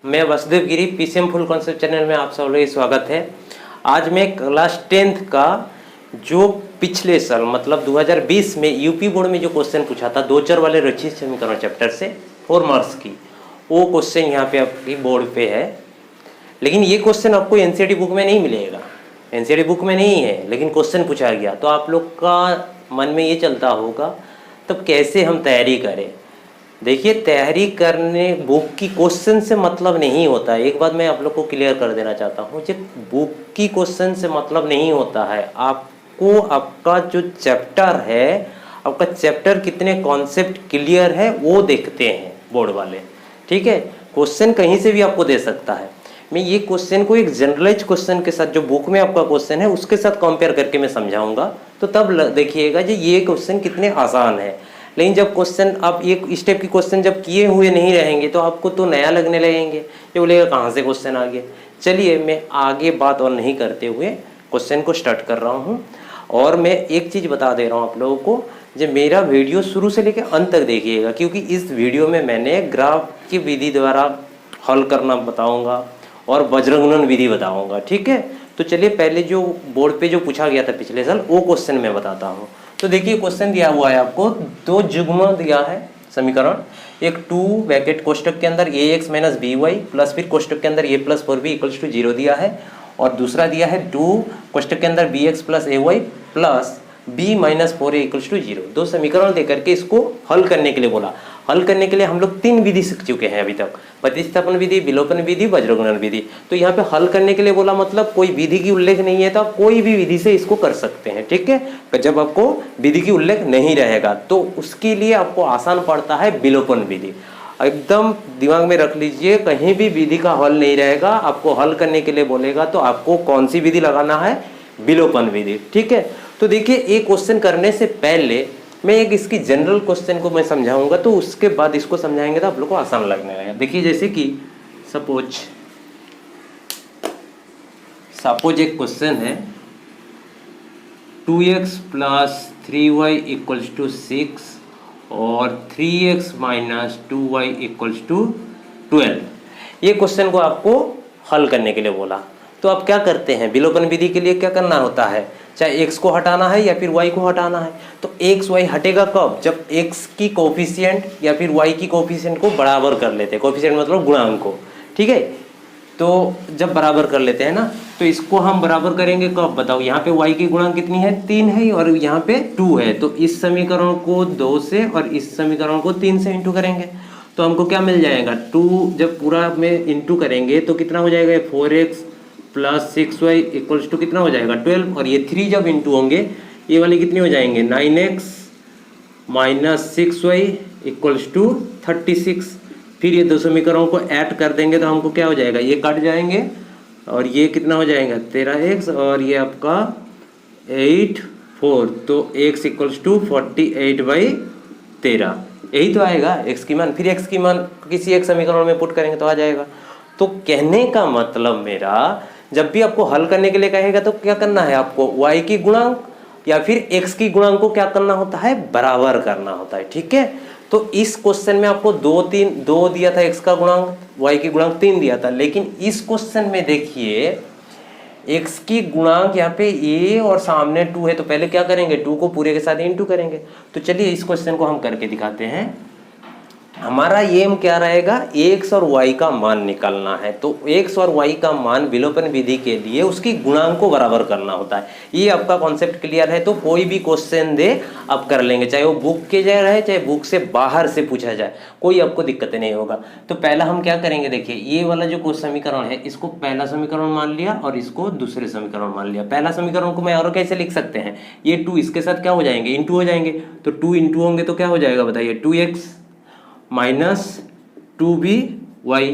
मैं वसुदेव गिरी PCM full concept channel में आप सब लोग स्वागत है। आज मैं क्लास 10th का जो पिछले साल मतलब 2020 में यूपी बोर्ड में जो क्वेश्चन पूछा था दो चर वाले रचित समीकरण चैप्टर से 4 मार्क्स की, वो क्वेश्चन यहाँ पे आपकी बोर्ड पे है। लेकिन ये क्वेश्चन आपको एनसीईआरटी बुक में नहीं मिलेगा, एनसीईआरटी बुक में नहीं है, लेकिन क्वेश्चन पूछा गया। तो आप लोग का मन में ये चलता होगा तब कैसे हम तैयारी करें। देखिए, तैयारी करने बुक की क्वेश्चन से मतलब नहीं होता है। एक बात मैं आप लोग को क्लियर कर देना चाहता हूँ, जब बुक की क्वेश्चन से मतलब नहीं होता है। आपको आपका जो चैप्टर है, आपका चैप्टर कितने कॉन्सेप्ट क्लियर है वो देखते हैं बोर्ड वाले, ठीक है। क्वेश्चन कहीं से भी आपको दे सकता है। मैं ये क्वेश्चन को एक जनरलाइज क्वेश्चन के साथ जो बुक में आपका क्वेश्चन है उसके साथ कंपेयर करके मैं समझाऊंगा, तो तब देखिएगा जी ये क्वेश्चन कितने आसान है। लेकिन जब क्वेश्चन आप एक स्टेप की क्वेश्चन जब किए हुए नहीं रहेंगे तो आपको तो नया लगने लगेंगे, ये बोलेगा कहाँ से क्वेश्चन आ गया। चलिए मैं आगे बात और नहीं करते हुए क्वेश्चन को स्टार्ट कर रहा हूँ। और मैं एक चीज़ बता दे रहा हूँ आप लोगों को, जब मेरा वीडियो शुरू से लेकर अंत तक देखिएगा, क्योंकि इस वीडियो में मैंने ग्राफ की विधि द्वारा हल करना बताऊँगा और वज्रगुणन विधि बताऊँगा, ठीक है। तो चलिए पहले जो बोर्ड पे जो पूछा गया था पिछले साल वो क्वेश्चन मैं बताता हूँ। तो देखिए क्वेश्चन दिया हुआ है आपको, दो युग्म दिया है समीकरण, एक 2 ब्रैकेट कोष्टक के अंदर ax minus B Y plus फिर कोष्टक के अंदर a plus 4b equals to 0 दिया है, और दूसरा दिया है 2 कोष्टक के अंदर bx plus A Y plus b minus 4a equals to 0। दो समीकरण देकर के इसको हल करने के लिए बोला। हल करने के लिए हम लोग 3 विधि सीख चुके हैं अभी तक, प्रतिस्थापन विधि, विलोपन विधि, वज्रगुणन विधि। तो यहाँ पे हल करने के लिए बोला मतलब कोई विधि की उल्लेख नहीं है तो आप कोई भी विधि से इसको कर सकते हैं, ठीक है। पर जब आपको विधि की उल्लेख नहीं रहेगा तो उसके लिए आपको आसान पड़ता है विलोपन विधि। एकदम दिमाग में रख लीजिए, कहीं भी विधि का हल नहीं रहेगा, आपको हल करने के लिए बोलेगा तो आपको कौन सी विधि लगाना है, विलोपन विधि, ठीक है। तो देखिए एक क्वेश्चन करने से पहले मैं एक इसकी जनरल क्वेश्चन को मैं समझाऊंगा, तो उसके बाद इसको समझाएंगे तो आप लोग को आसान लगने लगेगा। देखिए जैसे कि सपोज एक क्वेश्चन है 2x plus 3y equals to 6 और 3x minus 2y equals to 12। ये क्वेश्चन को आपको हल करने के लिए बोला। तो आप क्या करते हैं, विलोपन विधि के लिए क्या करना होता है, चाहे x को हटाना है या फिर y को हटाना है। तो x y हटेगा कब, जब x की कोफिशिएंट या फिर y की कोफिशिएंट को बराबर कर लेते हैं। कोफिशिएंट मतलब गुणांक को, ठीक है। तो जब बराबर कर लेते हैं ना, तो इसको हम बराबर करेंगे कब बताओ। यहाँ पे y की गुणांक कितनी है, 3 है, और यहाँ पे 2 है। तो इस समीकरण को 2 से और इस समीकरण को 3 से इंटू करेंगे तो हमको क्या मिल जाएगा, 2 जब पूरा में इंटू करेंगे तो कितना हो जाएगा, 4x plus 6y equals to कितना हो जाएगा 12, और ये 3 जब इंटू होंगे ये वाले कितने हो जाएंगे 9x minus 6y equals to 36। फिर ये दो समीकरणों को ऐड कर देंगे तो हमको क्या हो जाएगा, ये कट जाएंगे और ये कितना हो जाएगा 13x और ये आपका 8 4, तो x इक्वल्स टू 48/13, यही तो आएगा x की मान। फिर x की मान किसी एक समीकरण में पुट करेंगे तो आ जाएगा। तो कहने का मतलब मेरा, जब भी आपको हल करने के लिए कहेगा तो क्या करना है, आपको y की गुणांक या फिर x की गुणांक को क्या करना होता है, बराबर करना होता है, ठीक है। तो इस क्वेश्चन में आपको 2 दिया था x का गुणांक, y की गुणांक 3 दिया था। लेकिन इस क्वेश्चन में देखिए x की गुणांक यहाँ पे a और सामने 2 है, तो पहले क्या करेंगे, 2 को पूरे के साथ इंटू करेंगे। तो चलिए इस क्वेश्चन को हम करके दिखाते हैं। हमारा एम क्या रहेगा, x और y का मान निकालना है। तो x और y का मान विलोपन विधि के लिए उसकी गुणांक को बराबर करना होता है। ये आपका कॉन्सेप्ट क्लियर है। तो कोई भी क्वेश्चन दे आप कर लेंगे, चाहे वो बुक के जाए रहे चाहे बुक से बाहर से पूछा जाए, कोई आपको दिक्कत नहीं होगा। तो पहला हम क्या करेंगे, देखिए ये वाला जो समीकरण है इसको पहला समीकरण मान लिया और इसको दूसरे समीकरण मान लिया। पहला समीकरण को मैं और कैसे लिख सकते हैं, ये 2 इसके साथ क्या हो जाएंगे, इंटू हो जाएंगे। तो 2 इंटू होंगे तो क्या हो जाएगा बताइए, 2x माइनस 2by,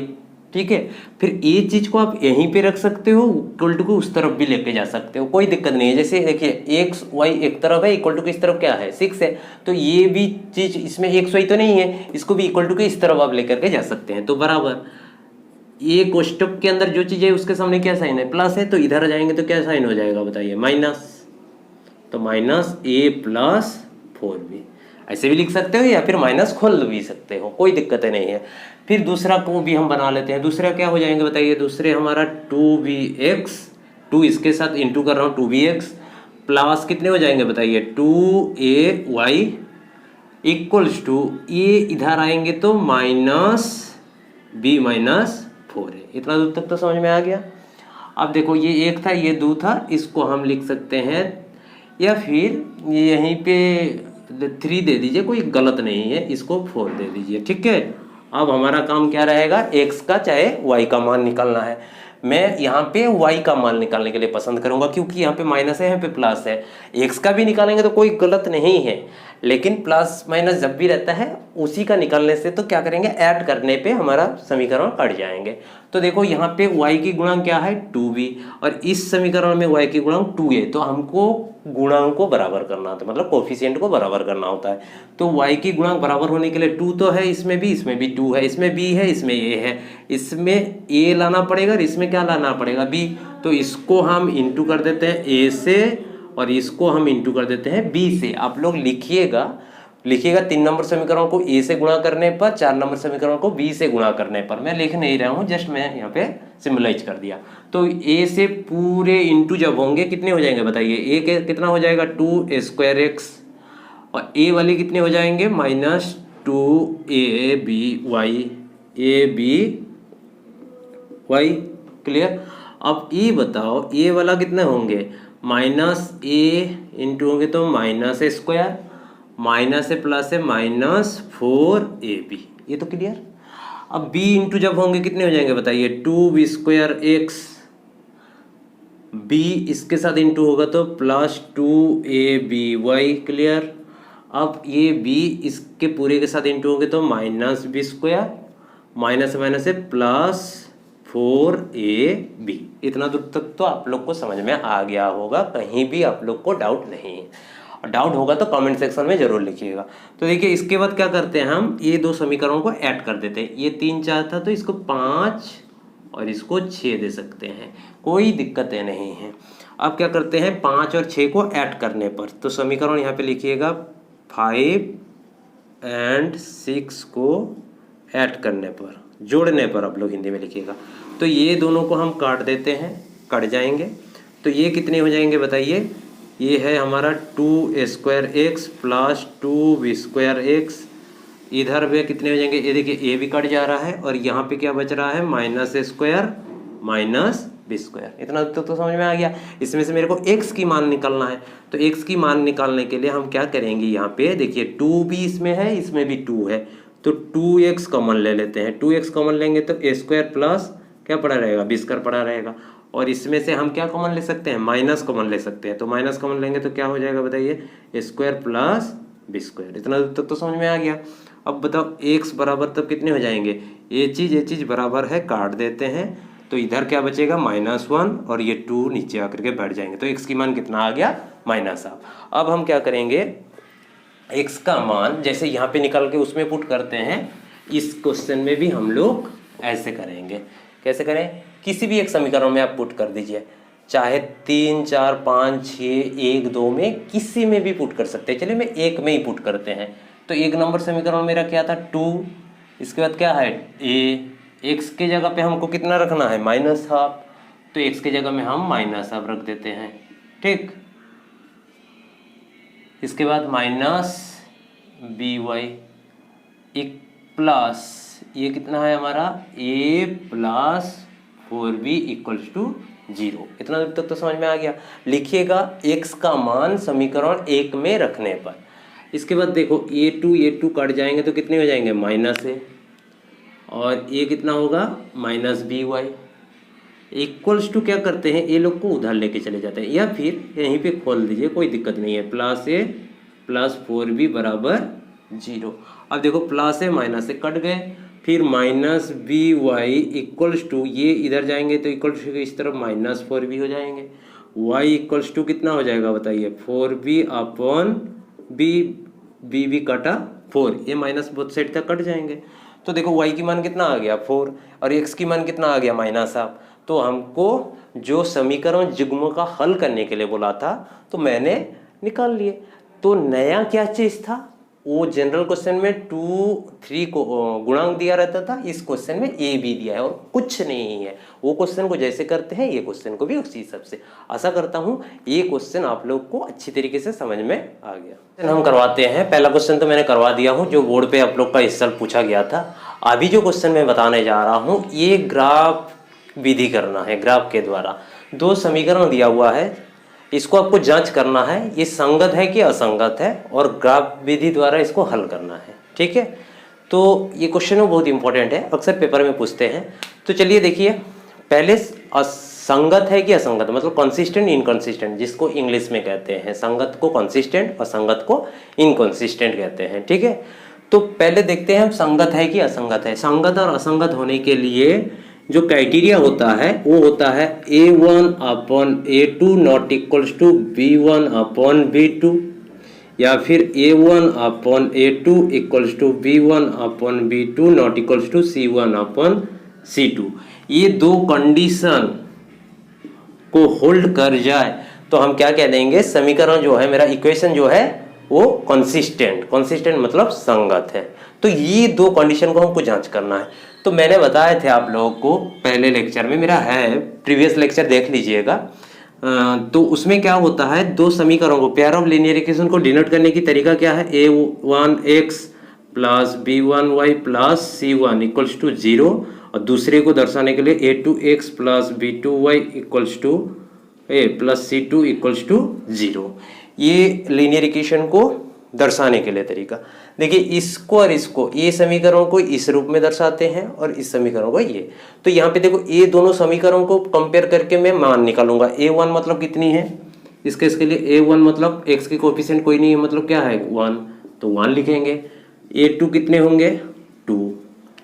ठीक है। फिर ये चीज को आप यहीं पे रख सकते हो, इक्वल टू को उस तरफ भी लेके जा सकते हो, कोई दिक्कत नहीं है। जैसे देखिए x y एक तरफ है, इक्वल टू के इस तरफ क्या है 6 है, तो ये भी चीज इसमें x y तो नहीं है, इसको भी इक्वल टू के इस तरफ आप लेकर के जा सकते हैं। तो बराबर ये कोष्टक के अंदर जो चीज है उसके सामने क्या साइन है, प्लस है, तो इधर आ जाएंगे तो क्या साइन हो जाएगा बताइए, माइनस। तो माइनस a प्लस 4b। ऐसे भी लिख सकते हो या फिर माइनस खोल भी सकते हो, कोई दिक्कत नहीं है। फिर दूसरा को भी हम बना लेते हैं। दूसरा क्या हो जाएंगे बताइए, दूसरे हमारा 2bx, 2 इसके साथ इंटू कर रहा हूँ 2bx प्लस कितने हो जाएंगे बताइए 2ay इक्वल्स टू ये इधर आएंगे तो -b-4 है। इतना दूर तक तो समझ में आ गया। अब देखो ये 1 था ये 2 था, इसको हम लिख सकते हैं या फिर यहीं पे 3 दे दीजिए, कोई गलत नहीं है, इसको 4 दे दीजिए, ठीक है। अब हमारा काम क्या रहेगा, x का चाहे y का मान निकालना है। मैं यहाँ पे y का मान निकालने के लिए पसंद करूंगा क्योंकि यहाँ पे माइनस है यहाँ पे प्लस है। x का भी निकालेंगे तो कोई गलत नहीं है, लेकिन प्लस माइनस जब भी रहता है उसी का निकालने से तो क्या करेंगे, ऐड करने पे हमारा समीकरण कट जाएंगे। तो देखो यहाँ पे y की गुणांक क्या है 2b और इस समीकरण में y की गुणांक 2a, तो हमको गुणांक को बराबर करना होता है, मतलब कोफिशिएंट को बराबर करना होता है। तो y की गुणांक बराबर होने के लिए 2 तो है, इसमें भी 2 है, इसमें b है, इसमें a है, इसमें a लाना पड़ेगा और इसमें क्या लाना पड़ेगा b। तो इसको हम इंटू कर देते हैं a से और इसको हम इंटू कर देते हैं b से। आप लोग लिखिएगा 3 नंबर समीकरण को a से गुणा करने पर, 4 नंबर समीकरण को b से गुणा करने पर। मैं लिख नहीं रहा हूँ, जस्ट मैं यहाँ पे सिम्बलाइज कर दिया। तो a से पूरे इंटू जब होंगे कितने हो जाएंगे बताइए, a के कितना हो जाएगा 2a² और a वाले कितने हो जाएंगे -2aby क्लियर। अब ये बताओ a वाला कितने होंगे, -a इंटू होंगे तो -a², माइनस है प्लस है -4ab, ये तो क्लियर। अब b इंटू जब होंगे कितने हो जाएंगे बताइए 2b²x, b इसके साथ इंटू होगा तो +2aby क्लियर। अब ये b इसके पूरे के साथ इंटू होंगे तो -b², माइनस माइनस है +4ab। इतना दूर तक तो आप लोग को समझ में आ गया होगा, कहीं भी आप लोग को डाउट नहीं है। डाउट होगा तो कमेंट सेक्शन में जरूर लिखिएगा। तो देखिए इसके बाद क्या करते हैं, हम ये 2 समीकरणों को ऐड कर देते हैं। ये 3 4 था तो इसको 5 और इसको 6 दे सकते हैं, कोई दिक्कतें नहीं है। अब क्या करते हैं 5 और 6 को ऐड करने पर, तो समीकरण यहाँ पे लिखिएगा 5 और 6 को ऐड करने पर, जोड़ने पर आप लोग हिंदी में लिखिएगा। तो ये दोनों को हम काट देते हैं, कट जाएंगे। तो ये कितने हो जाएंगे बताइए, ये है हमारा 2a² प्लस 2b²x, इधर भी कितने हो जाएंगे, ये देखिए a भी कट जा रहा है और यहाँ पे क्या बच रहा है -a² -b²। इतना तो समझ में आ गया। इसमें से मेरे को x की मान निकालना है, तो x की मान निकालने के लिए हम क्या करेंगे, यहाँ पे देखिए 2b इसमें है, इसमें भी 2 है, तो 2x कॉमन ले लेते हैं। 2x कॉमन लेंगे तो a² प्लस क्या पड़ा रहेगा b² पड़ा रहेगा, और इसमें से हम क्या कॉमन ले सकते हैं, माइनस कॉमन ले सकते हैं। तो माइनस कॉमन लेंगे तो क्या हो जाएगा बताइए a² प्लस b²। इतना तक तो समझ में आ गया। अब बताओ x बराबर तब कितने हो जाएंगे, ये चीज़ बराबर है, काट देते हैं तो इधर क्या बचेगा -1 और ये 2 नीचे आकर के बैठ जाएंगे। तो x की मान कितना आ गया -1। अब हम क्या करेंगे, x का मान जैसे यहाँ पे निकाल के उसमें पुट करते हैं, इस क्वेश्चन में भी हम लोग ऐसे करेंगे। कैसे करें, किसी भी एक समीकरण में आप पुट कर दीजिए, चाहे 3 4 5 6 1 2 में किसी में भी पुट कर सकते हैं। चलिए मैं एक में ही पुट करते हैं। तो 1 नंबर समीकरण मेरा क्या था 2, इसके बाद क्या है a, x के जगह पे हमको कितना रखना है -12, तो x के जगह में हम -12 रख देते हैं, ठीक। इसके बाद -by एक प्लस ये कितना है हमारा a plus 4b equals to 0। इतना दूर तक तो समझ में आ गया। लिखिएगा x का मान समीकरण 1 में रखने पर। इसके बाद देखो a2 कट जाएंगे तो कितने हो जाएंगे -a, और ये कितना होगा -by इक्वल्स टू क्या करते हैं, ये लोग को उधर लेके चले जाते हैं या फिर यहीं पे खोल दीजिए, कोई दिक्कत नहीं है, +a प्लस 4b बराबर 0। अब देखो प्लस है माइनस से कट गए, फिर -by इक्वल्स टू ये इधर जाएंगे तो इक्वल्स टू इस तरफ -4b हो जाएंगे, y इक्वल्स टू कितना हो जाएगा बताइए 4b अपॉन b भी कटा 4, ये माइनस बोथ साइड तक कट जाएंगे। तो देखो y की मान कितना आ गया 4 और x की मान कितना आ गया -12। तो हमको जो समीकरण युग्म का हल करने के लिए बोला था तो मैंने निकाल लिए। तो नया क्या चीज़ था, वो जनरल क्वेश्चन में 2 3 को गुणांक दिया रहता था, इस क्वेश्चन में ए बी दिया है और कुछ नहीं है। वो क्वेश्चन को जैसे करते हैं ये क्वेश्चन को भी उसी हिसाब से। आशा करता हूँ ये क्वेश्चन आप लोग को अच्छी तरीके से समझ में आ गया। हम करवाते हैं, पहला क्वेश्चन तो मैंने करवा दिया हूँ जो बोर्ड पे आप लोग का इस साल पूछा गया था। अभी जो क्वेश्चन मैं बताने जा रहा हूँ ये ग्राफ विधि करना है। ग्राफ के द्वारा 2 समीकरण दिया हुआ है, इसको आपको जांच करना है ये संगत है कि असंगत है और ग्राफ विधि द्वारा इसको हल करना है। ठीक है, तो ये क्वेश्चन बहुत इंपॉर्टेंट है, अक्सर पेपर में पूछते हैं। तो चलिए देखिए, पहले संगत है कि असंगत, मतलब कंसिस्टेंट इनकंसिस्टेंट जिसको इंग्लिश में कहते हैं। संगत को कंसिस्टेंट और संगत को इनकंसिस्टेंट कहते हैं। ठीक है, तो पहले देखते हैं हम संगत है कि असंगत है। संगत और असंगत होने के लिए जो क्राइटेरिया होता है वो होता है A1 upon A2 not equals to B1 upon B2, या फिर A1 upon A2 equals to B1 upon B2 not equals to C1 upon C2। ये 2 कंडीशन को होल्ड कर जाए तो हम क्या कह देंगे, समीकरण जो है मेरा इक्वेशन जो है वो कंसिस्टेंट मतलब संगत है। तो ये 2 कंडीशन को हमको जांच करना है। तो मैंने बताए थे आप लोगों को पहले लेक्चर में, मेरा है प्रीवियस लेक्चर देख लीजिएगा। तो उसमें क्या होता है, 2 समीकरणों को, पेयर ऑफ लीनियर इक्वेशन को डिनोट करने की तरीका क्या है, A1x plus B1y plus C1 equals to 0, और दूसरे को दर्शाने के लिए A2x plus B2y equals to A plus C2 equals to 0। ये लीनियर इक्वेशन को दर्शाने के लिए तरीका। देखिए इसको और इसको, ये समीकरण को इस रूप में दर्शाते हैं और इस समीकरण को ये। तो यहाँ पे देखो ये दोनों समीकरणों को कंपेयर करके मैं मान निकालूंगा। A1 मतलब कितनी है, इसके लिए A1 मतलब x के कोएफिशिएंट कोई नहीं है, मतलब क्या है 1, तो 1 लिखेंगे। A2 कितने होंगे 2,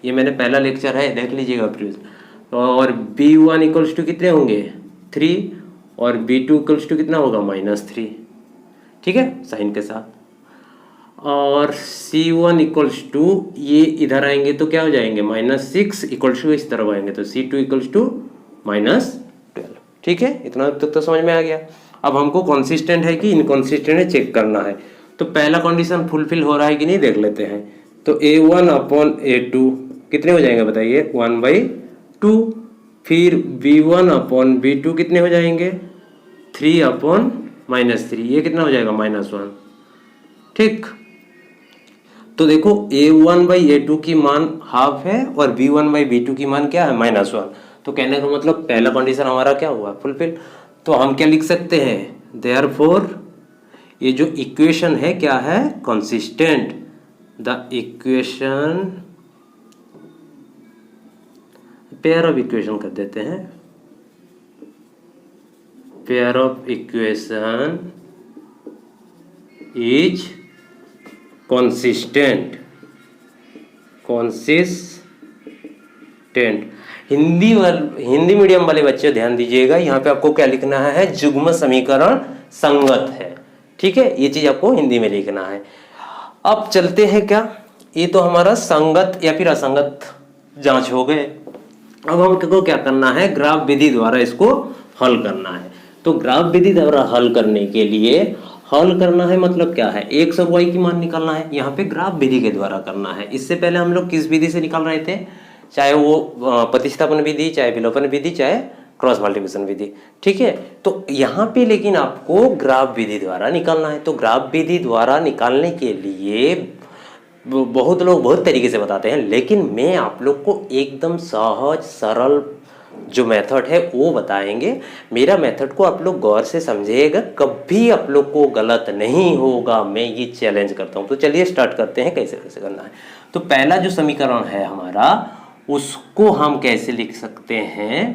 ये मैंने पहला लेक्चर है देख लीजिएगा प्लीज। और B1 इक्वल्स टू कितने होंगे 3, और B2 इक्वल्स टू कितना होगा -3। ठीक है, साइन के साथ। और C1 इक्वल्स टू, ये इधर आएंगे तो क्या हो जाएंगे -6 इक्वल्स टू इस तरफ आएंगे तो C2 इक्वल्स टू -12। ठीक है, इतना तक तो समझ में आ गया। अब हमको कंसिस्टेंट है कि इनकंसिस्टेंट है चेक करना है। तो पहला कंडीशन फुलफिल हो रहा है कि नहीं देख लेते हैं। तो A1 अपॉन A2 कितने हो जाएंगे बताइए 1/2, फिर B1 अपॉन B2 कितने हो जाएंगे 3 अपॉन -3, ये कितना हो जाएगा -1। ठीक, तो देखो A1/A2 की मान हाफ है और B1/B2 की मान क्या है -1। तो कहने का मतलब पहला कंडीशन हमारा क्या हुआ फुलफिल। तो हम क्या लिख सकते हैं, देयरफॉर ये जो इक्वेशन है क्या है consistent. The equation, pair of equation कर देते हैं, pair of equation is consistent. Hindi medium वाले बच्चे ध्यान दीजिएगा, यहाँ पे आपको क्या लिखना है, युग्म समीकरण संगत है। ठीक है, ये चीज आपको हिंदी में लिखना है। अब चलते हैं क्या, ये तो हमारा संगत या फिर असंगत जांच हो गए। अब हमको क्या करना है, ग्राफ विधि द्वारा इसको हल करना है। तो ग्राफ विधि द्वारा हल करने के लिए, हल करना है मतलब क्या है, x और y की मान निकालना है। यहाँ पे ग्राफ विधि के द्वारा करना है। इससे पहले हम लोग किस विधि से निकाल रहे थे, चाहे वो प्रतिस्थापन विधि, चाहे विलोपन विधि, चाहे क्रॉस मल्टीप्लिकेशन विधि। ठीक है, तो यहाँ पे लेकिन आपको ग्राफ विधि द्वारा निकालना है। तो ग्राफ विधि द्वारा निकालने के लिए बहुत लोग बहुत तरीके से बताते हैं, लेकिन मैं आप लोग को एकदम सहज सरल जो मेथड है वो बताएंगे। मेरा मेथड को आप लोग गौर से समझिएगा, कभी आप लोग को गलत नहीं होगा, मैं ये चैलेंज करता हूँ। तो चलिए स्टार्ट करते हैं कैसे कैसे करना है। तो पहला जो समीकरण है हमारा, उसको हम कैसे लिख सकते हैं,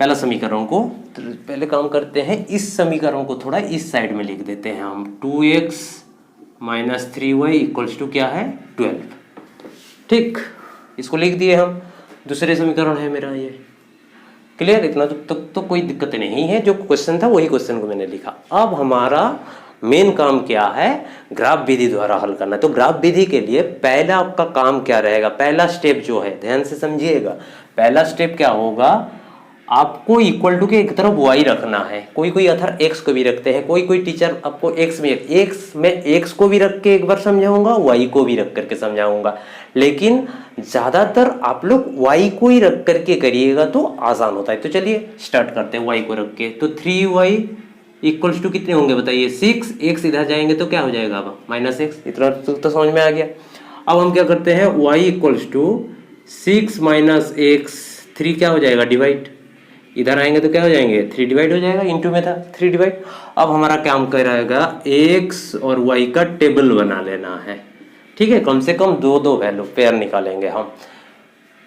पहला समीकरण को तो पहले काम करते हैं, इस समीकरण को थोड़ा इस साइड में लिख देते हैं हम। 2x - 3y इक्वल्स टू क्या है 12। ठीक, इसको लिख दिए हम। दूसरे समीकरण है मेरा ये, क्लियर, इतना तक तो कोई दिक्कत नहीं है। जो क्वेश्चन था वही क्वेश्चन को मैंने लिखा। अब हमारा मेन काम क्या है, ग्राफ विधि द्वारा हल करना है। तो ग्राफ विधि के लिए पहला आपका काम क्या रहेगा, पहला स्टेप जो है ध्यान से समझिएगा। पहला स्टेप क्या होगा, आपको इक्वल टू के एक तरफ y रखना है, कोई कोई अथर x को भी रखते हैं, कोई कोई टीचर आपको x में x को भी रख के एक बार समझाऊंगा, y को भी रख करके समझाऊंगा, लेकिन ज़्यादातर आप लोग y को ही रख करके करिएगा तो आसान होता है। तो चलिए स्टार्ट करते हैं y को रख के। तो 3y इक्वल्स टू कितने होंगे बताइए, 6, x इधर जाएंगे तो क्या हो जाएगा अब -x, इतना तो समझ में आ गया। अब हम क्या करते हैं, y इक्वल्स टू 6 - x, 3 क्या हो जाएगा डिवाइड, इधर आएंगे तो क्या हो जाएंगे 3 डिवाइड हो जाएगा, इनटू में था 3 डिवाइड। अब हमारा काम कराएगा x और y का टेबल बना लेना है, ठीक है, कम से कम दो वैल्यू पेयर निकालेंगे हम।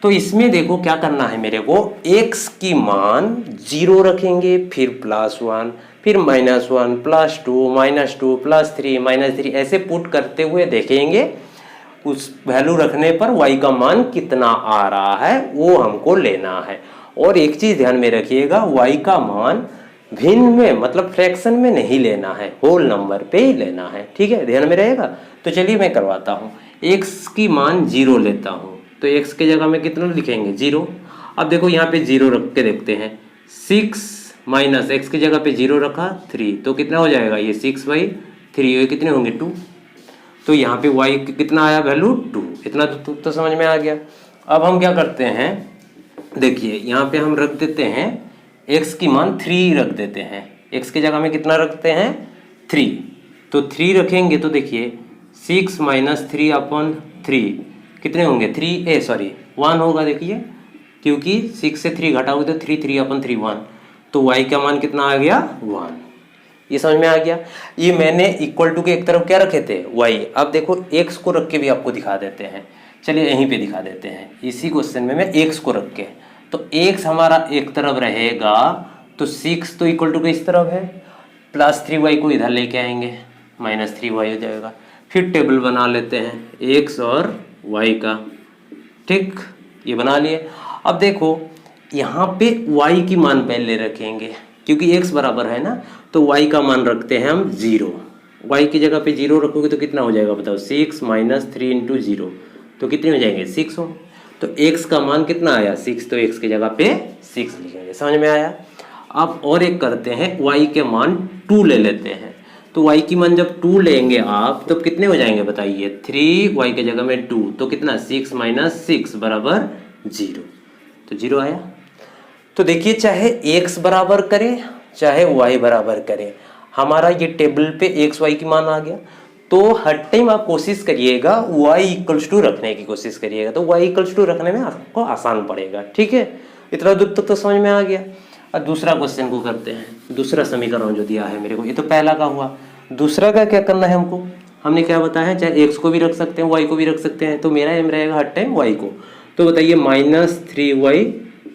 तो इसमें देखो क्या करना है मेरे को, x की मान 0 रखेंगे, फिर +1, फिर -1, +2, -2, +3, -3 ऐसे पुट करते हुए देखेंगे उस वैल्यू रखने पर y का मान कितना आ रहा है वो हमको लेना है। और एक चीज ध्यान में रखिएगा, y का मान भिन्न में मतलब फ्रैक्शन में नहीं लेना है, होल नंबर पे ही लेना है, ठीक है, ध्यान में रहेगा। तो चलिए मैं करवाता हूँ, x की मान 0 लेता हूँ, तो x के जगह में कितना लिखेंगे 0। अब देखो यहाँ पे 0 रख के देखते हैं, 6 - x की जगह पे 0 रखा 3, तो कितना हो जाएगा ये 6/3, ये कितने होंगे 2। तो यहाँ पे y कितना आया वैल्यू 2, इतना तो समझ में आ गया। अब हम क्या करते हैं, देखिए यहाँ पे हम रख देते हैं x की मान 3 रख देते हैं, x की जगह में कितना रखते हैं 3, तो 3 रखेंगे तो देखिए 6 - 3/3 कितने होंगे 1 होगा, देखिए क्योंकि 6 से 3 घटाओगे तो 3/3 1, तो y का मान कितना आ गया 1। ये समझ में आ गया। ये मैंने इक्वल टू के एक तरफ क्या रखे थे y, अब देखो x को रख के भी आपको दिखा देते हैं, चलिए यहीं पे दिखा देते हैं, इसी क्वेश्चन में मैं x को रख के, तो x हमारा एक तरफ रहेगा, तो 6 तो इक्वल टू के इस तरफ है, +3y को इधर लेके आएंगे, -3y हो जाएगा। फिर टेबल बना लेते हैं x और y का, ठीक, ये बना लिए। अब देखो यहाँ पे y की मान पहले रखेंगे क्योंकि x बराबर है ना, तो y का मान रखते हैं हम 0, y की जगह पे 0 रखोगे तो कितना हो जाएगा बताओ, 6 - 3 × 0, तो कितने हो जाएंगे 6 हो। तो x का मान कितना आया 6, तो x की जगह पे 6 लिखेंगे, समझ में आया। अब और एक करते हैं, y के मान 2 ले लेते हैं, तो y की मान जब 2 लेंगे आप तब कितने हो जाएंगे बताइए, 3, y के जगह में 2, तो कितना 6 - 6 बराबर 0, तो 0 आया। तो देखिए चाहे x बराबर करें चाहे y बराबर करें, हमारा ये टेबल पे x y की मान आ गया। तो हर टाइम आप कोशिश करिएगा y = रखने की कोशिश करिएगा, तो y = रखने में आपको आसान पड़ेगा, ठीक है, इतना दूर तक तो समझ में आ गया। अब दूसरा क्वेश्चन को करते हैं, दूसरा समीकरण जो दिया है मेरे को, ये तो पहला का हुआ, दूसरा का क्या करना है हमको, हमने क्या बताया चाहे x को भी रख सकते हैं y को भी रख सकते हैं, तो मेरा एम रहेगा हर टाइम y को। तो बताइए -3y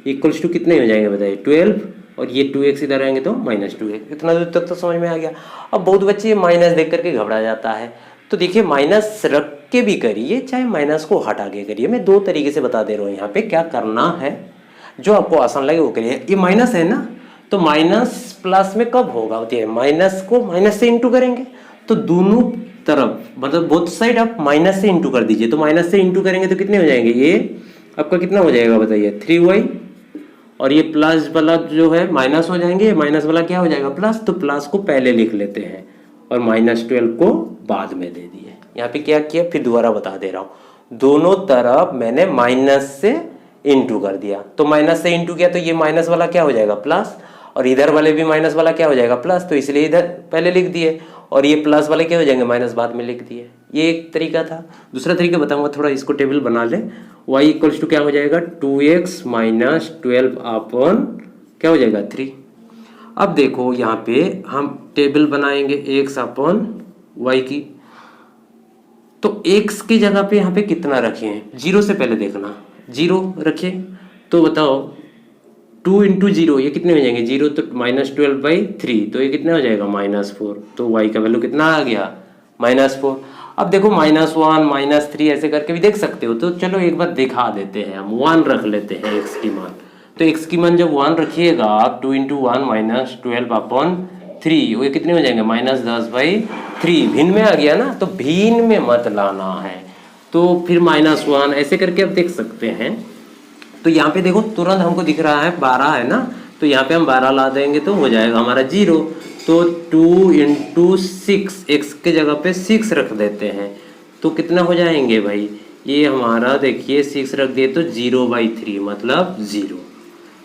= कितने हो जाएंगे बताइए 12, और ये 2x इधर आएंगे तो -2x, इतना दूर तक तो समझ में आ गया। अब बहुत बच्चे माइनस देख करके घबरा जाता है, तो देखिए माइनस रख के भी करिए चाहे माइनस को हटा के करिए, मैं 2 तरीके से बता दे रहा हूँ यहाँ पे क्या करना है, जो आपको आसान लगे वो करिए। ये माइनस है ना, तो माइनस प्लस में कब होगा होती है, माइनस को माइनस से इंटू करेंगे, तो दोनों तरफ मतलब बोथ साइड आप माइनस से इंटू कर दीजिए, तो माइनस से इंटू करेंगे तो कितने हो जाएंगे, ये आपका कितना हो जाएगा बताइए 3y, और ये प्लस वाला जो है माइनस हो जाएंगे, माइनस वाला क्या हो जाएगा प्लस, तो प्लस को पहले लिख लेते हैं और -12 को बाद में दे दिए। यहाँ पे क्या किया फिर दोबारा बता दे रहा हूँ, दोनों तरफ मैंने माइनस से इंटू कर दिया, तो माइनस से इंटू किया तो ये माइनस वाला क्या हो जाएगा प्लस, और इधर वाले भी माइनस वाला क्या हो जाएगा प्लस, तो इसलिए इधर पहले लिख दिए, और ये प्लस वाले क्या हो जाएंगे माइनस बाद में लिख दिए। ये एक तरीका था। दूसरा तरीका बताऊंगा, थोड़ा इसको टेबल बना ले, y = क्या हो जाएगा 2x - 12 अपन क्या हो जाएगा 3। अब देखो यहाँ पे हम टेबल बनाएंगे x अपन y की, तो x की जगह पे यहाँ पे कितना रखे हैं, 0 से पहले देखना, 0 रखे, तो बताओ 2 × 0 ये कितने हो जाएंगे 0, तो -12/3, तो ये कितने हो जाएगा -4, तो y का वैल्यू कितना आ गया -4। अब देखो -1 -3 ऐसे करके भी देख सकते हो, तो चलो एक बार दिखा देते हैं, हम 1 रख लेते हैं x की मान, तो x की मान जब 1 रखिएगा 2 × 1 -12/3, वो कितने हो जाएंगे -10/3, भिन्न में आ गया ना, तो भिन्न में मत लाना है, तो फिर -1 ऐसे करके आप देख सकते हैं। तो यहाँ पे देखो तुरंत हमको दिख रहा है 12 है ना, तो यहाँ पे हम 12 ला देंगे तो हो जाएगा हमारा 0। तो 2 × 6, x के जगह पे 6 रख देते हैं तो कितना हो जाएंगे भाई, ये हमारा देखिए 6 रख दिए तो 0/3 मतलब 0।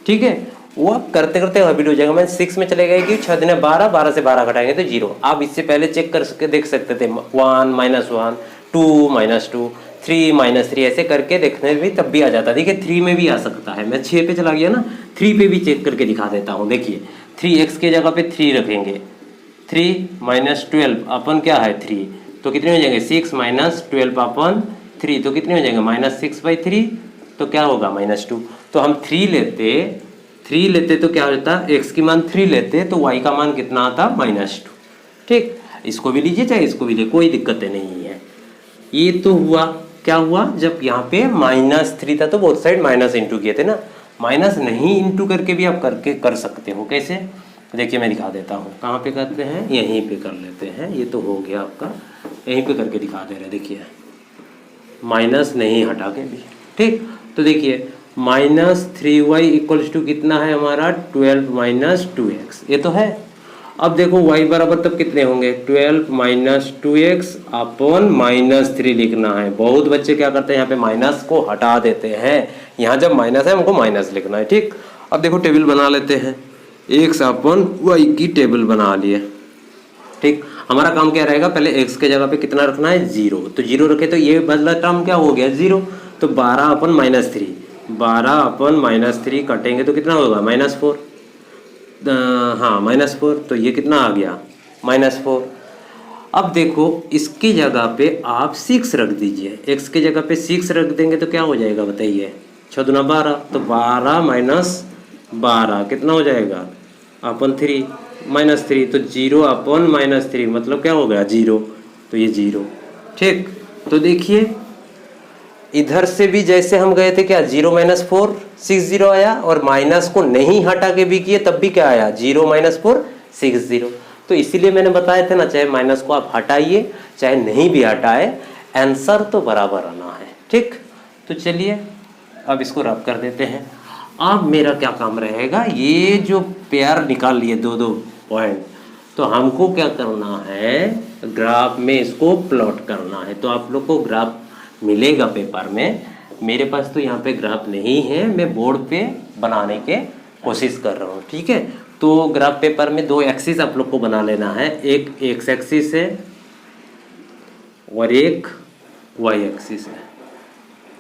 ठीक है, वो आप करते करते हैबिट हो जाएगा। मैं 6 में चले गए कि 6 दिन 12, 12 से 12 घटाएंगे तो 0। आप इससे पहले चेक करके देख सकते थे 1 -1 2 -2 3 -3 ऐसे करके देखने में तब भी आ जाता। देखिए 3 में भी आ सकता है। मैं 6 पे चला गया ना, 3 पे भी चेक करके दिखा देता हूँ। देखिए 3x के जगह पे 3 रखेंगे, 3 - 12 अपन क्या है 3, तो कितने हो जाएंगे 6 - 12 अपन 3 तो कितने हो जाएंगे -6/3 तो क्या होगा -2। तो हम 3 लेते तो क्या होता, x की मान 3 लेते तो y का मान कितना आता -2। ठीक, इसको भी लीजिए चाहे इसको भी लीजिए, कोई दिक्कत नहीं है। ये तो हुआ, क्या हुआ जब यहाँ पे -3 था तो बोथ साइड माइनस इंटू किए थे ना। माइनस नहीं इंटू करके भी आप कर सकते हो। कैसे, देखिए मैं दिखा देता हूँ। कहाँ पे करते हैं, यहीं पे कर लेते हैं। ये तो हो गया आपका, यहीं पे करके दिखा दे रहे। देखिए माइनस नहीं हटा के भी। ठीक, तो देखिए -3y = कितना है हमारा 12 - 2x, ये तो है। अब देखो y बराबर तब कितने होंगे 12 - 2x अपन -3 लिखना है। बहुत बच्चे क्या करते हैं यहाँ पे माइनस को हटा देते हैं। यहाँ जब माइनस है हमको माइनस लिखना है। ठीक, अब देखो टेबल बना लेते हैं। x अपन y की टेबल बना लिए। ठीक, हमारा काम क्या रहेगा, पहले x के जगह पे कितना रखना है 0, तो 0 रखे तो ये बदला टर्म क्या हो गया 0। तो 12 अपन -3, 12 अपन -3 कटेंगे तो कितना होगा -4। हाँ -4, तो ये कितना आ गया -4। अब देखो इसकी जगह पे आप 6 रख दीजिए। x के जगह पे 6 रख देंगे तो क्या हो जाएगा बताइए, 6 दूना 12, तो 12 - 12 कितना हो जाएगा अपन 3 -3, तो 0 अपन -3 मतलब क्या हो गया 0, तो ये 0। ठीक, तो देखिए इधर से भी जैसे हम गए थे क्या 0 - 4 6 0 आया, और माइनस को नहीं हटा के भी किए तब भी क्या आया 0 - 4 6 0। तो इसीलिए मैंने बताया था ना, चाहे माइनस को आप हटाइए चाहे नहीं भी हटाए, आंसर तो बराबर आना है। ठीक, तो चलिए अब इसको रब कर देते हैं। अब मेरा क्या काम रहेगा, ये जो पेयर निकाल लिए 2-2 पॉइंट, तो हमको क्या करना है ग्राफ में इसको प्लॉट करना है। तो आप लोग को ग्राफ मिलेगा पेपर में। मेरे पास तो यहाँ पे ग्राफ नहीं है, मैं बोर्ड पे बनाने के कोशिश कर रहा हूँ। ठीक है, तो ग्राफ पेपर में 2 एक्सिस आप लोग को बना लेना है। एक x एक्सिस है और एक y एक्सिस है।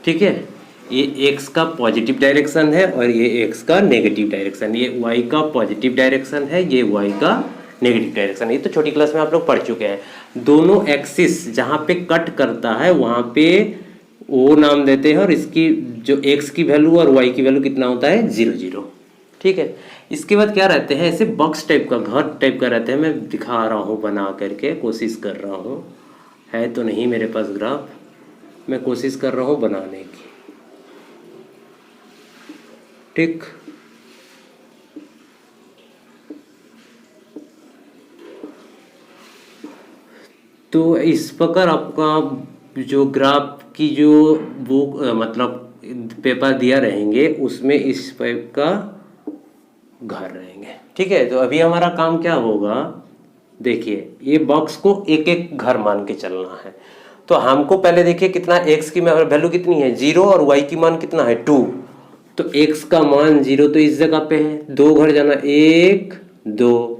ठीक है, ये x का पॉजिटिव डायरेक्शन है और ये x का नेगेटिव डायरेक्शन। ये y का पॉजिटिव डायरेक्शन है, ये y का नेगेटिव डायरेक्शन। ये तो छोटी क्लास में आप लोग पढ़ चुके हैं। दोनों एक्सिस जहाँ पे कट करता है वहाँ पे O नाम देते हैं, और इसकी जो x की वैल्यू और y की वैल्यू कितना होता है 0 0। ठीक है, इसके बाद क्या रहते हैं ऐसे बॉक्स टाइप का, घर टाइप का रहते हैं। मैं दिखा रहा हूँ बना करके, कोशिश कर रहा हूँ। है तो नहीं मेरे पास ग्राफ, मैं कोशिश कर रहा हूँ बनाने की। ठीक, तो इस प्रकार आपका जो ग्राफ की जो बुक मतलब पेपर दिया रहेंगे उसमें इस टाइप का घर रहेंगे। ठीक है, तो अभी हमारा काम क्या होगा, देखिए ये बॉक्स को एक एक घर मान के चलना है। तो हमको पहले देखिए कितना x की वैल्यू कितनी है 0 और y की मान कितना है 2। तो x का मान 0 तो इस जगह पे है, 2 घर जाना 1 2,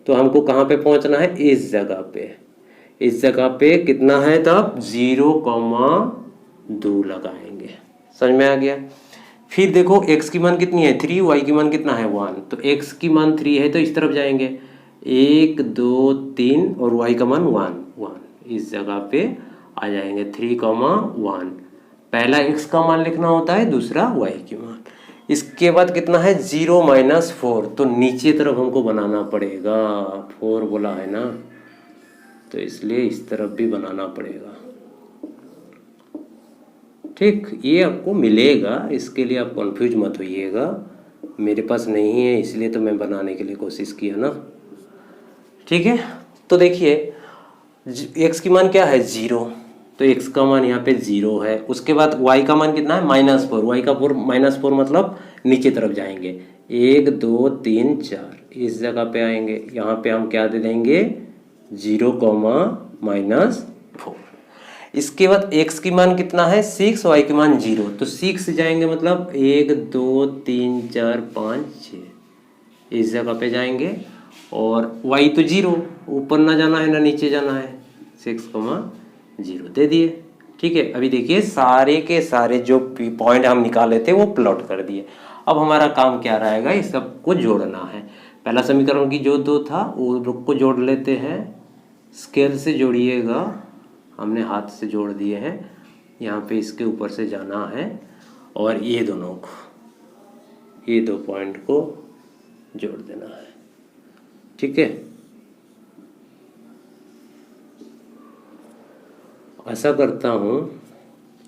तो हमको कहाँ पे पहुँचना है इस जगह पे। इस जगह पे कितना है तब 0,2 लगाएंगे। समझ में आ गया। फिर देखो x की मान कितनी है 3, y की मान कितना है 1, तो x की मान 3 है तो इस तरफ जाएंगे 1 2 3 और y का मान 1 इस जगह पे आ जाएंगे 3,1। पहला x का मान लिखना होता है, दूसरा y की मान। इसके बाद कितना है 0 - 4, तो नीचे तरफ हमको बनाना पड़ेगा। 4 बोला है ना, तो इसलिए इस तरफ भी बनाना पड़ेगा। ठीक, ये आपको मिलेगा, इसके लिए आप कंफ्यूज मत होइएगा। मेरे पास नहीं है इसलिए तो मैं बनाने के लिए कोशिश किया ना। ठीक है, तो देखिए x की मान क्या है 0, तो x का मान यहाँ पे 0 है। उसके बाद y का मान कितना है -4, y का -4 मतलब नीचे तरफ जाएंगे 1 2 3 4 इस जगह पे आएंगे। यहाँ पे हम क्या दे देंगे 0, -4। इसके बाद x की मान कितना है 6, y की मान 0, तो 6 जाएंगे मतलब 1 2 3 4 5 6 इस जगह पे जाएंगे। और y तो 0, ऊपर ना जाना है ना नीचे जाना है, 6,0 दे दिए। ठीक है, अभी देखिए सारे के सारे जो पॉइंट हम निकाले थे वो प्लॉट कर दिए। अब हमारा काम क्या रहेगा, इस सबको जोड़ना है। पहला समीकरण की जो 2 था वो को जोड़ लेते हैं, स्केल से जोड़िएगा, हमने हाथ से जोड़ दिए हैं। यहाँ पे इसके ऊपर से जाना है और ये दोनों को, ये 2 पॉइंट को जोड़ देना है। ठीक है, ऐसा करता हूँ,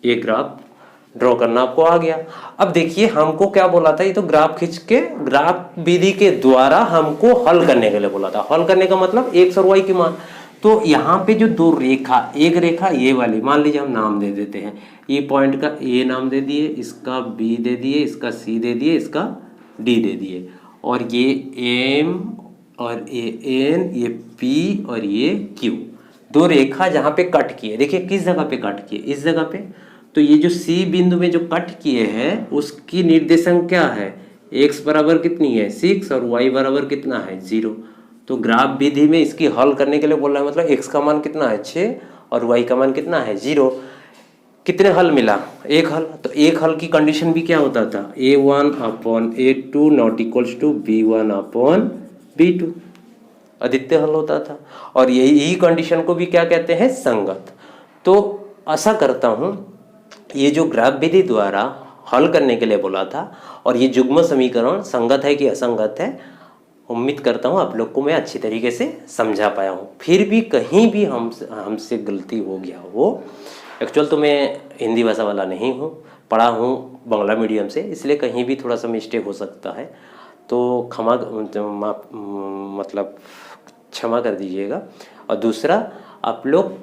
ये ग्राफ ड्रॉ करना आपको आ गया। अब देखिए हमको क्या बोला था, ये तो ग्राफ खींच के ग्राफ विधि के द्वारा हमको हल करने के लिए बोला था। हल करने का मतलब x और y की मान, तो यहाँ पे जो 2 रेखा, एक रेखा ये वाली, मान लीजिए हम नाम दे देते हैं, ये पॉइंट का a नाम दे दिए, इसका b दे दिए, इसका c दे दिए, इसका d दे दिए, और ये m और ये n, ये p और ये q, 2 रेखा जहाँ पे कट किए। देखिए किस जगह पे कट किए, इस जगह पे। तो ये जो C बिंदु में जो कट किए हैं उसकी निर्देशांक क्या है, x बराबर कितनी है 6 और y बराबर कितना है 0। तो ग्राफ विधि में इसकी हल करने के लिए बोल रहा है, मतलब x का मान कितना है 6 और y का मान कितना है 0। कितने हल मिला, एक हल। तो एक हल की कंडीशन भी क्या होता था, a1/a2 not equals to b1/b2, अद्वितीय हल होता था। और यही कंडीशन को भी क्या कहते हैं, संगत। तो ऐसा करता हूँ, ये जो ग्राफ विधि द्वारा हल करने के लिए बोला था और ये युग्म समीकरण संगत है कि असंगत है, उम्मीद करता हूँ आप लोग को मैं अच्छी तरीके से समझा पाया हूँ। फिर भी कहीं भी हमसे गलती हो गया हो, एक्चुअल तो मैं हिंदी भाषा वाला नहीं हूँ, पढ़ा हूँ बांग्ला मीडियम से, इसलिए कहीं भी थोड़ा सा मिस्टेक हो सकता है, तो क्षमा कर दीजिएगा। और दूसरा, आप लोग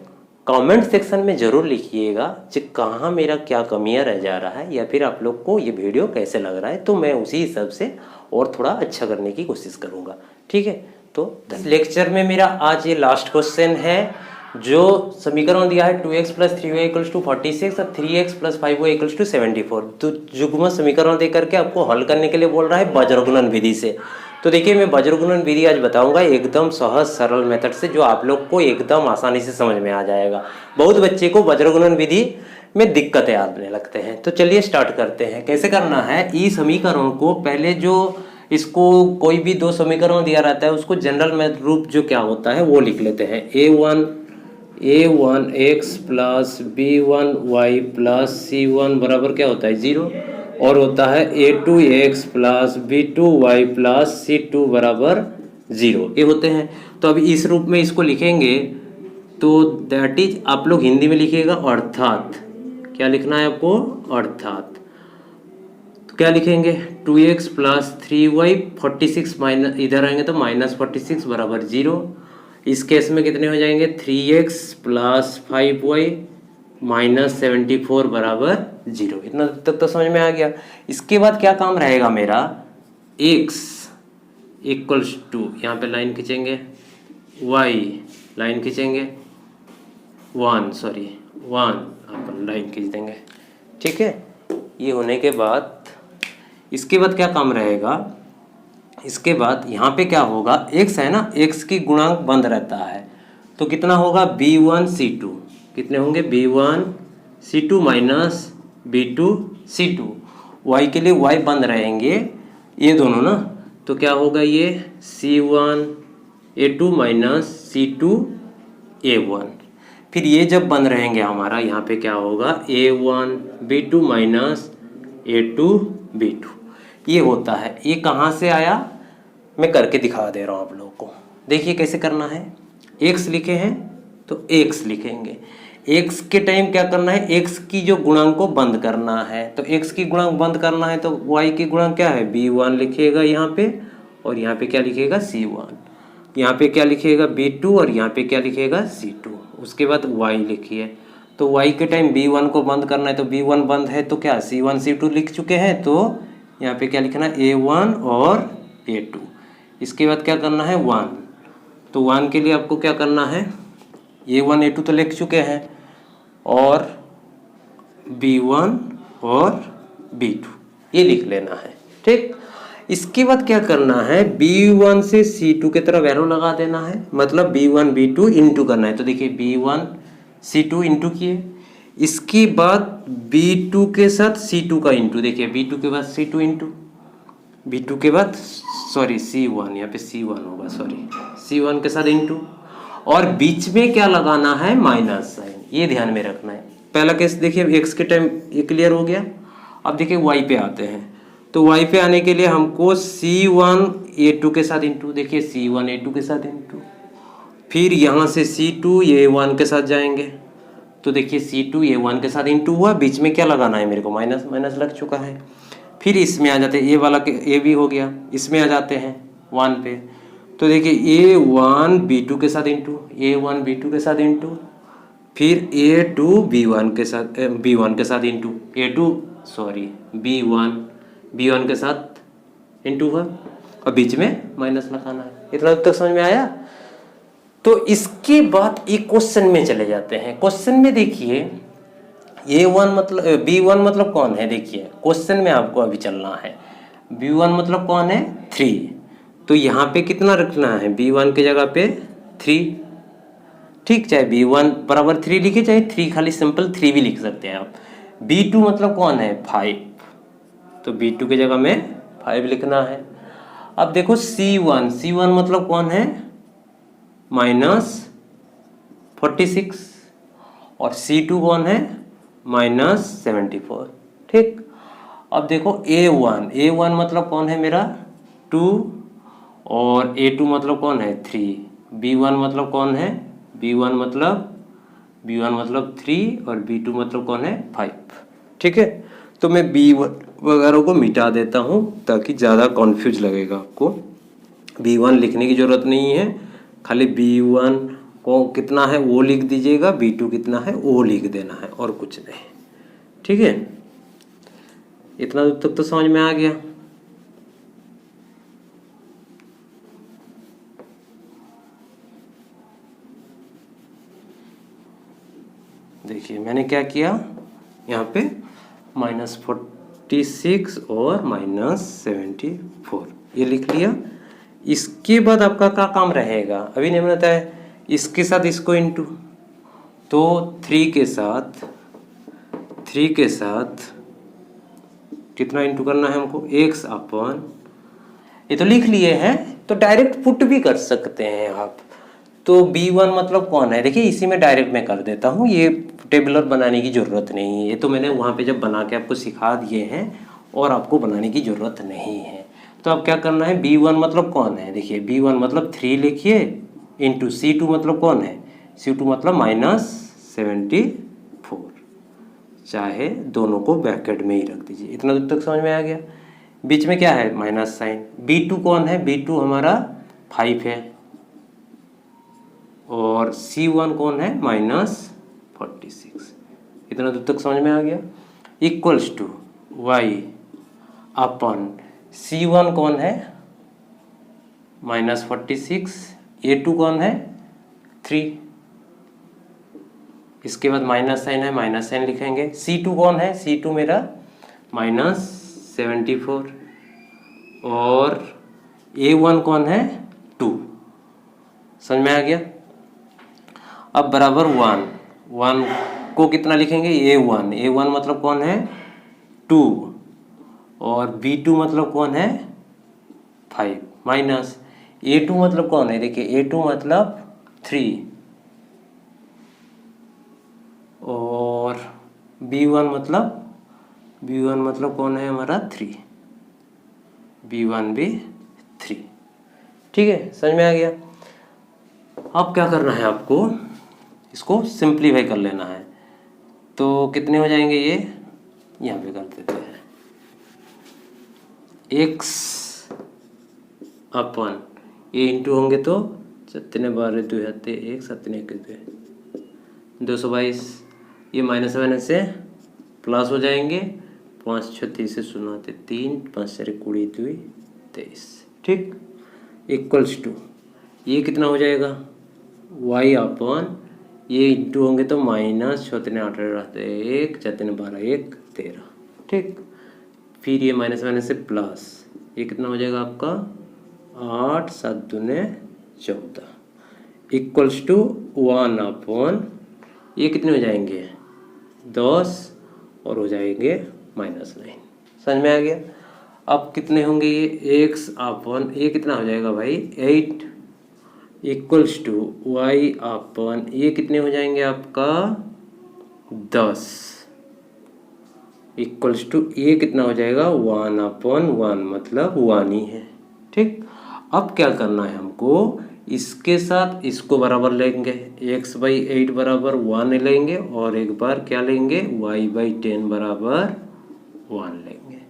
कमेंट सेक्शन में ज़रूर लिखिएगा कि कहाँ मेरा क्या कमियां रह जा रहा है, या फिर आप लोग को ये वीडियो कैसे लग रहा है, तो मैं उसी हिसाब से और थोड़ा अच्छा करने की कोशिश करूँगा। ठीक है, तो इस लेक्चर में मेरा आज ये लास्ट क्वेश्चन है। जो समीकरण दिया है 2x + 3y = 46 और 3x + 5y = 74, तो युग्म समीकरण दे करके आपको हल करने के लिए बोल रहा है वज्रगुणन विधि से। तो देखिए मैं वज्रगुणन विधि आज बताऊंगा एकदम सहज सरल मेथड से, जो आप लोग को एकदम आसानी से समझ में आ जाएगा। बहुत बच्चे को वज्रगुणन विधि में दिक्कतें आने लगते हैं। तो चलिए स्टार्ट करते हैं। कैसे करना है, ई समीकरण को पहले जो इसको कोई भी 2 समीकरण दिया रहता है उसको जनरल रूप जो क्या होता है वो लिख लेते हैं। a1x + b1y + c1 बराबर क्या होता है 0, और होता है a2x + b2y + c2 बराबर 0, ये होते हैं। तो अभी इस रूप में इसको लिखेंगे, तो दैट इज आप लोग हिंदी में लिखिएगा अर्थात, क्या लिखना है आपको, अर्थात। तो क्या लिखेंगे 2x + 3y 46 माइनस इधर आएंगे तो -46 बराबर 0। इस केस में कितने हो जाएंगे 3x + 5y -74 बराबर 0। इतना तक तो समझ में आ गया। इसके बाद क्या काम रहेगा मेरा, x = यहाँ पे लाइन खींचेंगे, y लाइन खींचेंगे 1 अपन लाइन खींच देंगे। ठीक है, ये होने के बाद इसके बाद क्या काम रहेगा, इसके बाद यहाँ पे क्या होगा, x है ना, x की गुणांक बंद रहता है, तो कितना होगा b1 c2, कितने होंगे b1 c2 - b2 c2। y के लिए y बंद रहेंगे ये दोनों ना, तो क्या होगा ये c1 a2 - c2 a1। फिर ये जब बंद रहेंगे हमारा, यहाँ पे क्या होगा a1 b2 - a2 b2, ये होता है। ये कहाँ से आया मैं करके दिखा दे रहा हूँ आप लोगों को। देखिए कैसे करना है, x लिखे हैं तो x लिखेंगे, x के टाइम क्या करना है, x की जो गुणांक को बंद करना है। तो x की गुणांक बंद करना है तो y की गुणांक क्या है b1 लिखिएगा यहाँ पे, और यहाँ पे क्या लिखिएगा c1, यहाँ पे क्या लिखिएगा b2 और यहाँ पे क्या लिखिएगा c2। उसके बाद y लिखिए, तो y के टाइम b1 को बंद करना है, तो b1 बंद है तो क्या c1 c2 लिख चुके हैं, तो यहाँ पे क्या लिखना है a1 और a2। इसके बाद क्या करना है 1, तो 1 के लिए आपको क्या करना है a1 a2 तो लिख चुके हैं, और b1 और b2 ये लिख लेना है, ठीक। इसके बाद क्या करना है b1 से c2 की तरफ एरो लगा देना है, मतलब b1 b2 इंटू करना है। तो देखिए b1 c2 इंटू किए, इसके बाद b2 के साथ c2 का इंटू, देखिए b2 के बाद c2 इंटू, b2 के बाद सॉरी c1, यहाँ पे c1 होगा, सॉरी c1 के साथ इंटू, और बीच में क्या लगाना है माइनस साइन, ये ध्यान में रखना है। पहला केस देखिए x के टाइम ये क्लियर हो गया। अब देखिए y पे आते हैं, तो y पे आने के लिए हमको c1 a2 के साथ इंटू, देखिए c1 a2 के साथ इंटू, फिर यहाँ से c2 a1 के साथ जाएंगे, तो देखिए c2 a1 के साथ इंटू हुआ, बीच में क्या लगाना है मेरे को माइनस, माइनस लग चुका है। फिर इसमें आ जाते हैं, ये वाला ए भी हो गया, इसमें आ जाते हैं 1 पे, तो देखिए a1 b2 के साथ इंटू, a1 b2 के साथ इंटू, फिर a2 b1 के साथ b1 के साथ इंटू, a2 सॉरी b1 के साथ इंटू हुआ, और बीच में माइनस लगाना है। इतना तक समझ में आया। तो इसके बाद एक क्वेश्चन में चले जाते हैं। क्वेश्चन में देखिए a1 मतलब b1 मतलब कौन है, देखिए क्वेश्चन में आपको अभी चलना है, b1 मतलब कौन है 3, तो यहाँ पे कितना रखना है b1 की जगह पे 3, ठीक। चाहे b1 बराबर 3 लिखे, चाहे 3 खाली सिंपल 3 भी लिख सकते हैं आप। b2 मतलब कौन है 5, तो b2 की जगह में 5 लिखना है। अब देखो c1 मतलब कौन है -46, और c2 कौन है -74, ठीक। अब देखो a1 मतलब कौन है मेरा 2, और a2 मतलब कौन है 3, b1 मतलब कौन है b1 मतलब 3, और b2 मतलब कौन है 5, ठीक है। तो मैं b1 वगैरह को मिटा देता हूँ ताकि ज़्यादा कन्फ्यूज लगेगा आपको। b1 लिखने की ज़रूरत नहीं है, खाली b1 को कितना है वो लिख दीजिएगा, b2 कितना है वो लिख देना है, और कुछ नहीं, ठीक है। इतना तक तो समझ में आ गया। देखिए मैंने क्या किया यहाँ पे -46 और -74 ये लिख लिया। इसके बाद आपका क्या काम रहेगा, अभी नहीं बताया, इसके साथ इसको इंटू, तो 3 के साथ कितना इंटू करना है हमको x अपन, ये तो लिख लिए हैं, तो डायरेक्ट पुट भी कर सकते हैं आप। तो b1 मतलब कौन है, देखिए इसी में डायरेक्ट मैं कर देता हूँ, ये टेबलर बनाने की ज़रूरत नहीं है, ये तो मैंने वहाँ पे जब बना के आपको सिखा दिए हैं और आपको बनाने की ज़रूरत नहीं है। तो अब क्या करना है b1 मतलब कौन है, देखिए b1 मतलब 3 लिखिए, इंटू c2 मतलब कौन है, c2 मतलब -74, चाहे दोनों को ब्रैकेट में ही रख दीजिए। इतना दूर तक समझ में आ गया। बीच में क्या है माइनस साइन, b2 कौन है, b2 हमारा 5 है, और c1 कौन है -46। इतना दूर तक समझ में आ गया। Equals to y upon c1 कौन है -46, a2 कौन है 3, इसके बाद माइनस साइन है, माइनस साइन लिखेंगे। c2 कौन है, c2 मेरा -74, और a1 कौन है 2। समझ में आ गया। अब बराबर 1 को कितना लिखेंगे a1 मतलब कौन है 2, और b2 मतलब कौन है 5, माइनस a2 मतलब कौन है, देखिए a2 मतलब 3, और b1 मतलब कौन है हमारा 3, b1 भी 3, ठीक है। समझ में आ गया। अब क्या करना है आपको, इसको सिंप्लीफाई कर लेना है। तो कितने हो जाएंगे ये, यहाँ पे कर देते हैं x अपन ये इंटू होंगे तो 7 12 2 1 7 1 2 222, ये माइनस माइनस से प्लस हो जाएंगे। 5 6 30 से 0 आते 3, 5 4 20 2 23, ठीक। इक्वल्स टू ये कितना हो जाएगा y अपन ये इंटू होंगे तो माइनस 6 3 8 रहते 1 4 3 12 1 13, ठीक। फिर ये माइनस माइनस से प्लस, ये कितना हो जाएगा आपका 8 7 दूने 14 इक्वल्स टू 1 अपन ये कितने हो जाएंगे 10 और हो जाएंगे -9। समझ में आ गया। अब कितने होंगे ये x अपन ये कितना हो जाएगा भाई 8 इक्वल्स टू y अपन ये कितने हो जाएंगे आपका 10 इक्वल्स टू ये कितना हो जाएगा 1 अपन 1 मतलब 1 ही है, ठीक। अब क्या करना है हमको, इसके साथ इसको बराबर लेंगे, x/8 बराबर 1 लेंगे और एक बार क्या लेंगे y/10 बराबर 1 लेंगे।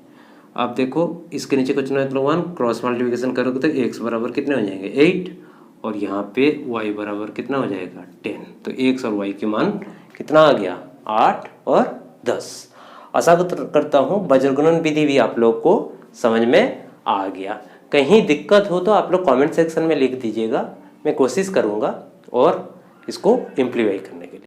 अब देखो इसके नीचे कुछ ना मतलब 1 क्रॉस मल्टीप्लिकेशन करोगे तो x बराबर कितने हो जाएंगे 8 और यहाँ पे y बराबर कितना हो जाएगा 10। तो x और y के मान कितना आ गया 8 और 10। आशा करता हूँ वज्रगुणन विधि भी आप लोग को समझ में आ गया। कहीं दिक्कत हो तो आप लोग कमेंट सेक्शन में लिख दीजिएगा, मैं कोशिश करूँगा और इसको इम्प्लीमेंट करने के लिए।